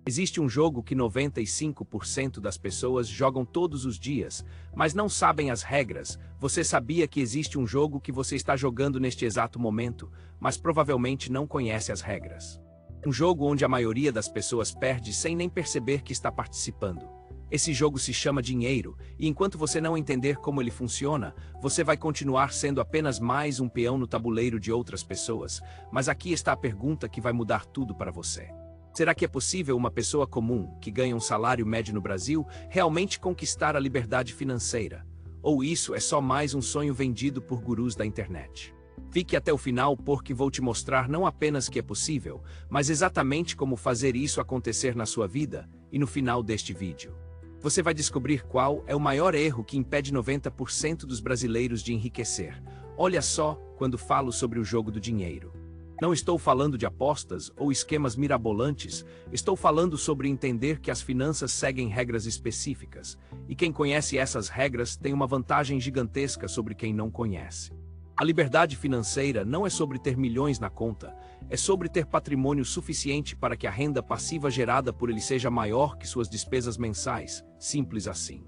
Existe um jogo que 95% das pessoas jogam todos os dias, mas não sabem as regras. Você sabia que existe um jogo que você está jogando neste exato momento, mas provavelmente não conhece as regras. Um jogo onde a maioria das pessoas perde sem nem perceber que está participando. Esse jogo se chama dinheiro, e enquanto você não entender como ele funciona, você vai continuar sendo apenas mais um peão no tabuleiro de outras pessoas. Mas aqui está a pergunta que vai mudar tudo para você. Será que é possível uma pessoa comum, que ganha um salário médio no Brasil, realmente conquistar a liberdade financeira? Ou isso é só mais um sonho vendido por gurus da internet? Fique até o final porque vou te mostrar não apenas que é possível, mas exatamente como fazer isso acontecer na sua vida, e no final deste vídeo você vai descobrir qual é o maior erro que impede 90% dos brasileiros de enriquecer. Olha só quando falo sobre o jogo do dinheiro. Não estou falando de apostas ou esquemas mirabolantes, estou falando sobre entender que as finanças seguem regras específicas, e quem conhece essas regras tem uma vantagem gigantesca sobre quem não conhece. A liberdade financeira não é sobre ter milhões na conta, é sobre ter patrimônio suficiente para que a renda passiva gerada por ele seja maior que suas despesas mensais, simples assim.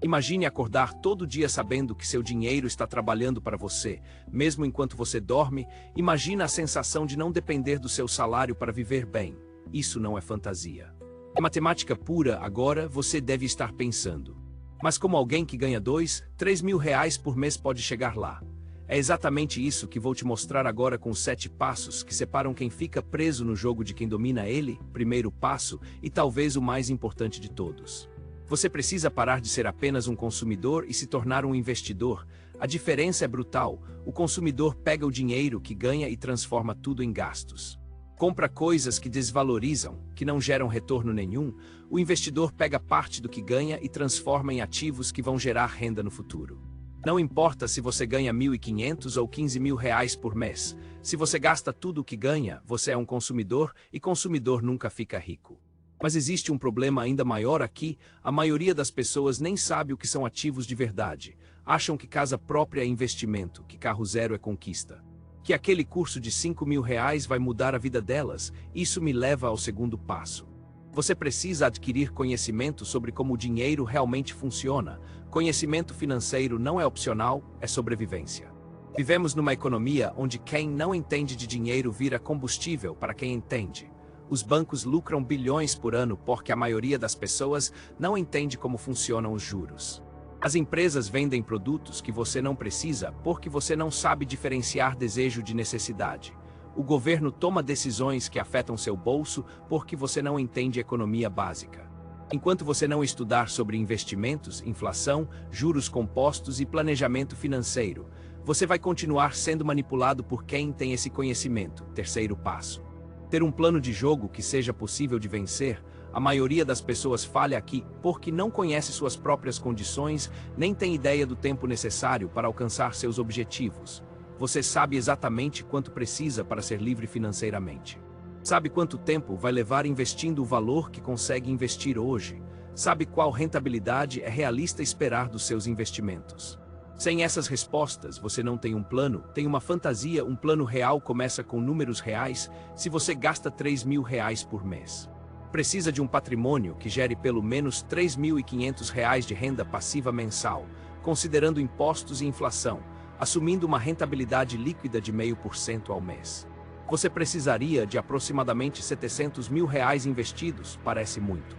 Imagine acordar todo dia sabendo que seu dinheiro está trabalhando para você, mesmo enquanto você dorme. Imagina a sensação de não depender do seu salário para viver bem. Isso não é fantasia. É matemática pura. Agora você deve estar pensando: mas como alguém que ganha 2, 3 mil reais por mês pode chegar lá? É exatamente isso que vou te mostrar agora com os 7 passos que separam quem fica preso no jogo de quem domina ele. Primeiro passo, e talvez o mais importante de todos. Você precisa parar de ser apenas um consumidor e se tornar um investidor. A diferença é brutal. O consumidor pega o dinheiro que ganha e transforma tudo em gastos. Compra coisas que desvalorizam, que não geram retorno nenhum. O investidor pega parte do que ganha e transforma em ativos que vão gerar renda no futuro. Não importa se você ganha 1.500 ou 15 mil reais por mês. Se você gasta tudo o que ganha, você é um consumidor e consumidor nunca fica rico. Mas existe um problema ainda maior aqui: a maioria das pessoas nem sabe o que são ativos de verdade. Acham que casa própria é investimento, que carro zero é conquista. Que aquele curso de 5 mil reais vai mudar a vida delas. Isso me leva ao segundo passo. Você precisa adquirir conhecimento sobre como o dinheiro realmente funciona. Conhecimento financeiro não é opcional, é sobrevivência. Vivemos numa economia onde quem não entende de dinheiro vira combustível para quem entende. Os bancos lucram bilhões por ano porque a maioria das pessoas não entende como funcionam os juros. As empresas vendem produtos que você não precisa porque você não sabe diferenciar desejo de necessidade. O governo toma decisões que afetam seu bolso porque você não entende economia básica. Enquanto você não estudar sobre investimentos, inflação, juros compostos e planejamento financeiro, você vai continuar sendo manipulado por quem tem esse conhecimento. Terceiro passo: ter um plano de jogo que seja possível de vencer. A maioria das pessoas falha aqui porque não conhece suas próprias condições, nem tem ideia do tempo necessário para alcançar seus objetivos. Você sabe exatamente quanto precisa para ser livre financeiramente. Sabe quanto tempo vai levar investindo o valor que consegue investir hoje. Sabe qual rentabilidade é realista esperar dos seus investimentos. Sem essas respostas, você não tem um plano, tem uma fantasia. Um plano real começa com números reais. Se você gasta 3 mil reais por mês, precisa de um patrimônio que gere pelo menos 3.500 reais de renda passiva mensal, considerando impostos e inflação, assumindo uma rentabilidade líquida de 0,5% ao mês. Você precisaria de aproximadamente 700 mil reais investidos. Parece muito.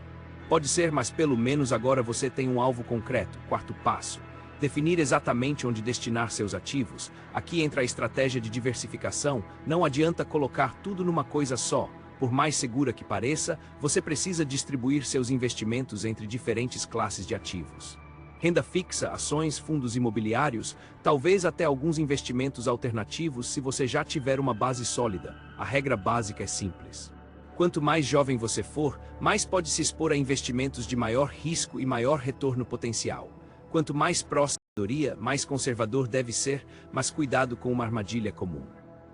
Pode ser, mas pelo menos agora você tem um alvo concreto. Quarto passo: definir exatamente onde destinar seus ativos. Aqui entra a estratégia de diversificação. Não adianta colocar tudo numa coisa só. Por mais segura que pareça, você precisa distribuir seus investimentos entre diferentes classes de ativos. Renda fixa, ações, fundos imobiliários, talvez até alguns investimentos alternativos se você já tiver uma base sólida. A regra básica é simples. Quanto mais jovem você for, mais pode se expor a investimentos de maior risco e maior retorno potencial. Quanto mais próximo da maioria, mais conservador deve ser, mas cuidado com uma armadilha comum.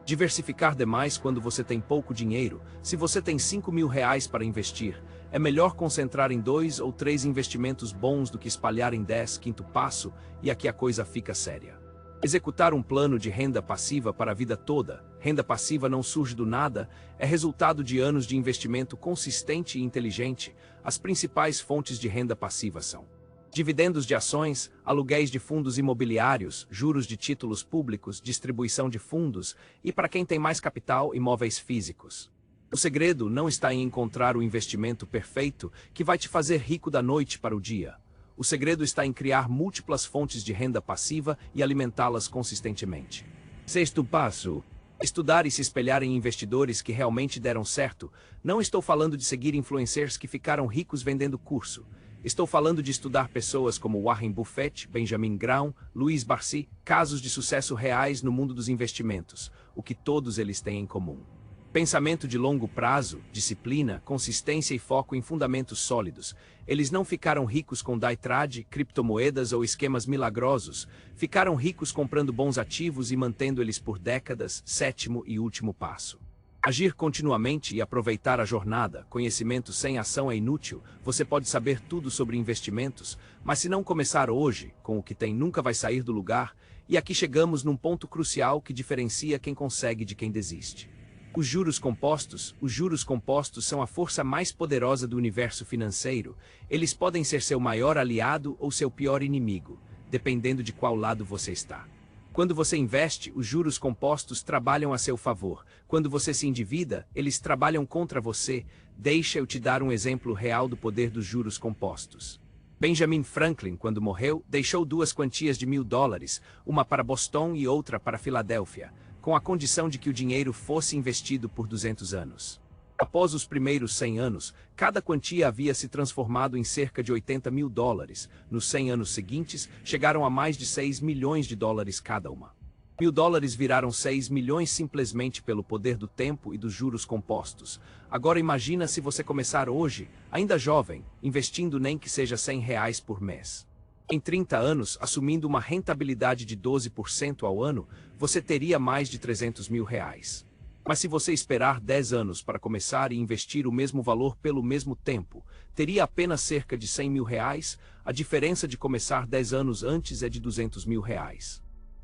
Diversificar demais quando você tem pouco dinheiro. Se você tem 5 mil reais para investir, é melhor concentrar em 2 ou 3 investimentos bons do que espalhar em 10. Quinto passo, e aqui a coisa fica séria: Executar um plano de renda passiva para a vida toda. Renda passiva não surge do nada, é resultado de anos de investimento consistente e inteligente. As principais fontes de renda passiva são dividendos de ações, aluguéis de fundos imobiliários, juros de títulos públicos, distribuição de fundos e, para quem tem mais capital, imóveis físicos. O segredo não está em encontrar o investimento perfeito que vai te fazer rico da noite para o dia. O segredo está em criar múltiplas fontes de renda passiva e alimentá-las consistentemente. Sexto passo: estudar e se espelhar em investidores que realmente deram certo. Não estou falando de seguir influencers que ficaram ricos vendendo curso. Estou falando de estudar pessoas como Warren Buffett, Benjamin Graham, Luiz Barsi, casos de sucesso reais no mundo dos investimentos, o que todos eles têm em comum. Pensamento de longo prazo, disciplina, consistência e foco em fundamentos sólidos. Eles não ficaram ricos com day trade, criptomoedas ou esquemas milagrosos. Ficaram ricos comprando bons ativos e mantendo eles por décadas. Sétimo e último passo: agir continuamente e aproveitar a jornada. Conhecimento sem ação é inútil. Você pode saber tudo sobre investimentos, mas se não começar hoje, com o que tem nunca vai sair do lugar. E aqui chegamos num ponto crucial que diferencia quem consegue de quem desiste. Os juros compostos. Os juros compostos são a força mais poderosa do universo financeiro. Eles podem ser seu maior aliado ou seu pior inimigo, dependendo de qual lado você está. Quando você investe, os juros compostos trabalham a seu favor. Quando você se endivida, eles trabalham contra você. Deixa eu te dar um exemplo real do poder dos juros compostos. Benjamin Franklin, quando morreu, deixou duas quantias de $1000, uma para Boston e outra para Filadélfia, com a condição de que o dinheiro fosse investido por 200 anos. Após os primeiros 100 anos, cada quantia havia se transformado em cerca de $80.000. Nos 100 anos seguintes, chegaram a mais de $6 milhões cada uma. $1.000 viraram 6 milhões simplesmente pelo poder do tempo e dos juros compostos. Agora imagina se você começar hoje, ainda jovem, investindo nem que seja R$100 por mês. Em 30 anos, assumindo uma rentabilidade de 12% ao ano, você teria mais de R$300 mil. Mas se você esperar 10 anos para começar e investir o mesmo valor pelo mesmo tempo, teria apenas cerca de R$100 mil. A diferença de começar 10 anos antes é de R$200 mil.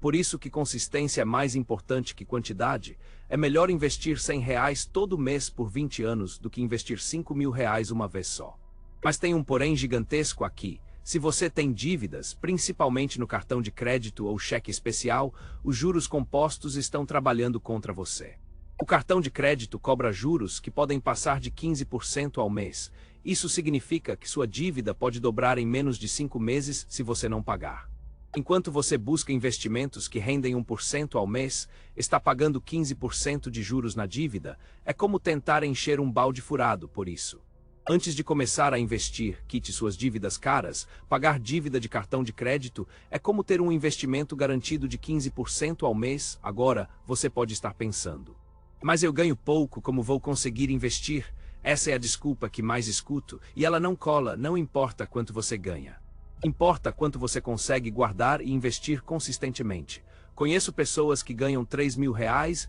Por isso que consistência é mais importante que quantidade. É melhor investir R$100 todo mês por 20 anos do que investir R$5 mil uma vez só. Mas tem um porém gigantesco aqui. Se você tem dívidas, principalmente no cartão de crédito ou cheque especial, os juros compostos estão trabalhando contra você. O cartão de crédito cobra juros que podem passar de 15% ao mês. Isso significa que sua dívida pode dobrar em menos de 5 meses se você não pagar. Enquanto você busca investimentos que rendem 1% ao mês, está pagando 15% de juros na dívida. É como tentar encher um balde furado por isso. Antes de começar a investir, quite suas dívidas caras. Pagar dívida de cartão de crédito é como ter um investimento garantido de 15% ao mês. Agora, você pode estar pensando: mas eu ganho pouco, como vou conseguir investir? Essa é a desculpa que mais escuto, e ela não cola. Não importa quanto você ganha. Importa quanto você consegue guardar e investir consistentemente. Conheço pessoas que ganham R$3 mil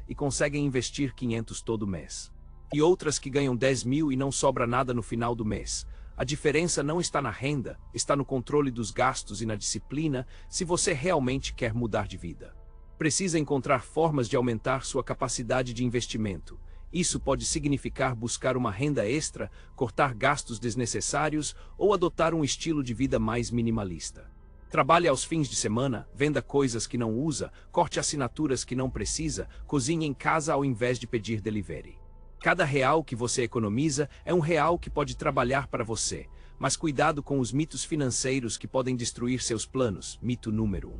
e conseguem investir 500 todo mês. E outras que ganham 10 mil e não sobra nada no final do mês. A diferença não está na renda, está no controle dos gastos e na disciplina. Se você realmente quer mudar de vida, precisa encontrar formas de aumentar sua capacidade de investimento. Isso pode significar buscar uma renda extra, cortar gastos desnecessários ou adotar um estilo de vida mais minimalista. Trabalhe aos fins de semana, venda coisas que não usa, corte assinaturas que não precisa, cozinhe em casa ao invés de pedir delivery. Cada real que você economiza é um real que pode trabalhar para você, mas cuidado com os mitos financeiros que podem destruir seus planos. Mito número 1.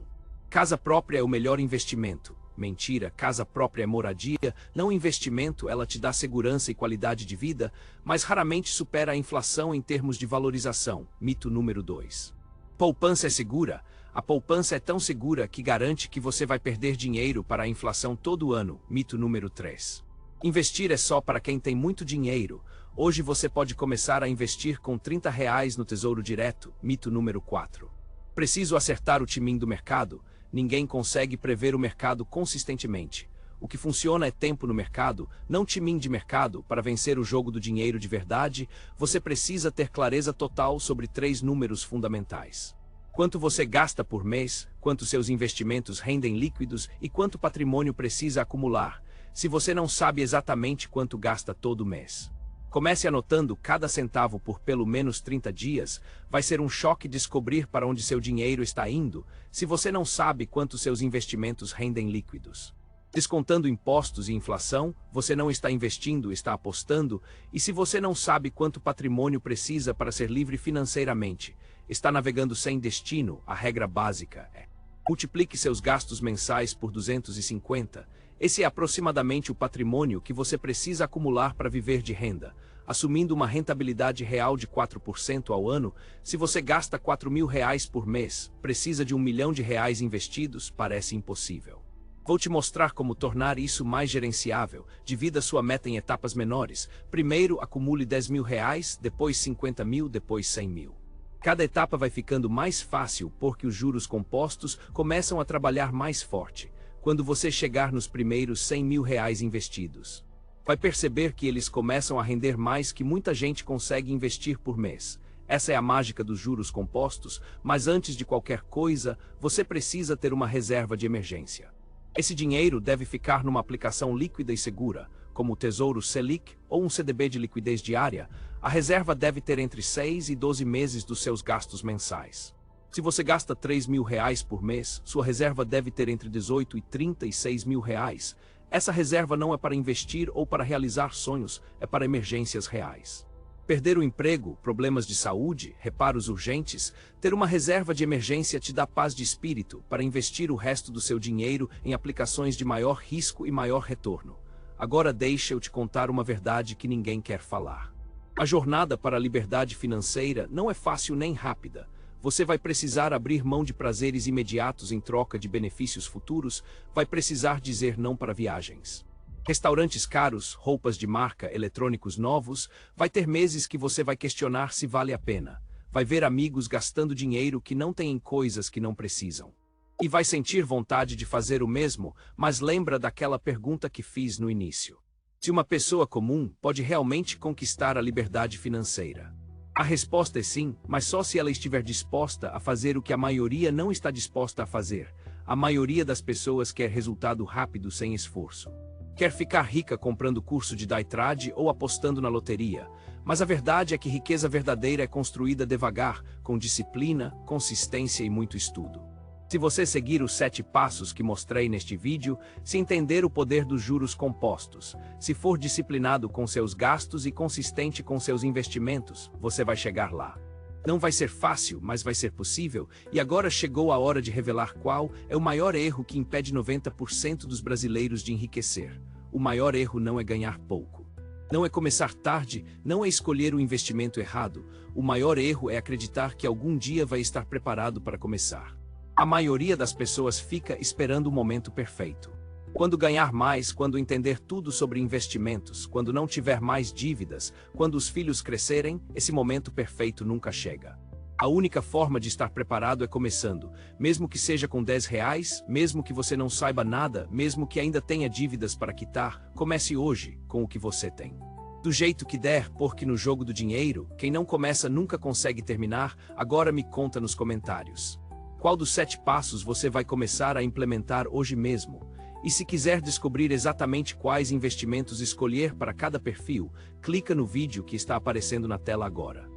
Casa própria é o melhor investimento. Mentira, casa própria é moradia, não investimento. Ela te dá segurança e qualidade de vida, mas raramente supera a inflação em termos de valorização. Mito número 2. Poupança é segura. A poupança é tão segura que garante que você vai perder dinheiro para a inflação todo ano. Mito número 3. Investir é só para quem tem muito dinheiro. Hoje você pode começar a investir com R$30 no Tesouro Direto. Mito número 4. Preciso acertar o timing do mercado. Ninguém consegue prever o mercado consistentemente. O que funciona é tempo no mercado, não timing de mercado. Para vencer o jogo do dinheiro de verdade, você precisa ter clareza total sobre 3 números fundamentais. Quanto você gasta por mês, quanto seus investimentos rendem líquidos e quanto patrimônio precisa acumular, se você não sabe exatamente quanto gasta todo mês. Comece anotando cada centavo por pelo menos 30 dias, vai ser um choque descobrir para onde seu dinheiro está indo, se você não sabe quanto seus investimentos rendem líquidos. Descontando impostos e inflação, você não está investindo, está apostando, e se você não sabe quanto patrimônio precisa para ser livre financeiramente, está navegando sem destino. A regra básica é: multiplique seus gastos mensais por 250. Esse é aproximadamente o patrimônio que você precisa acumular para viver de renda. Assumindo uma rentabilidade real de 4% ao ano, se você gasta R$ 4.000 por mês, precisa de R$ 1 milhão investidos, parece impossível. Vou te mostrar como tornar isso mais gerenciável. Divida sua meta em etapas menores. Primeiro, acumule R$ 10.000, depois 50 mil, depois 100 mil. Cada etapa vai ficando mais fácil porque os juros compostos começam a trabalhar mais forte. Quando você chegar nos primeiros R$ 100.000 investidos, vai perceber que eles começam a render mais que muita gente consegue investir por mês. Essa é a mágica dos juros compostos, mas antes de qualquer coisa, você precisa ter uma reserva de emergência. Esse dinheiro deve ficar numa aplicação líquida e segura, como o Tesouro Selic ou um CDB de liquidez diária. A reserva deve ter entre 6 e 12 meses dos seus gastos mensais. Se você gasta R$ 3.000 por mês, sua reserva deve ter entre 18 e 36 mil reais. Essa reserva não é para investir ou para realizar sonhos, é para emergências reais. Perder o emprego, problemas de saúde, reparos urgentes, ter uma reserva de emergência te dá paz de espírito para investir o resto do seu dinheiro em aplicações de maior risco e maior retorno. Agora deixa eu te contar uma verdade que ninguém quer falar. A jornada para a liberdade financeira não é fácil nem rápida. Você vai precisar abrir mão de prazeres imediatos em troca de benefícios futuros, vai precisar dizer não para viagens, restaurantes caros, roupas de marca, eletrônicos novos. Vai ter meses que você vai questionar se vale a pena. Vai ver amigos gastando dinheiro que não têm em coisas que não precisam. E vai sentir vontade de fazer o mesmo, mas lembra daquela pergunta que fiz no início. Se uma pessoa comum pode realmente conquistar a liberdade financeira? A resposta é sim, mas só se ela estiver disposta a fazer o que a maioria não está disposta a fazer. A maioria das pessoas quer resultado rápido sem esforço. Quer ficar rica comprando curso de day trade ou apostando na loteria. Mas a verdade é que riqueza verdadeira é construída devagar, com disciplina, consistência e muito estudo. Se você seguir os 7 passos que mostrei neste vídeo, se entender o poder dos juros compostos, se for disciplinado com seus gastos e consistente com seus investimentos, você vai chegar lá. Não vai ser fácil, mas vai ser possível, e agora chegou a hora de revelar qual é o maior erro que impede 90% dos brasileiros de enriquecer. O maior erro não é ganhar pouco. Não é começar tarde, não é escolher o investimento errado. O maior erro é acreditar que algum dia vai estar preparado para começar. A maioria das pessoas fica esperando o momento perfeito. Quando ganhar mais, quando entender tudo sobre investimentos, quando não tiver mais dívidas, quando os filhos crescerem, esse momento perfeito nunca chega. A única forma de estar preparado é começando, mesmo que seja com R$ 10, mesmo que você não saiba nada, mesmo que ainda tenha dívidas para quitar, comece hoje com o que você tem. Do jeito que der, porque no jogo do dinheiro, quem não começa nunca consegue terminar. Agora me conta nos comentários. Qual dos 7 passos você vai começar a implementar hoje mesmo? E se quiser descobrir exatamente quais investimentos escolher para cada perfil, clica no vídeo que está aparecendo na tela agora.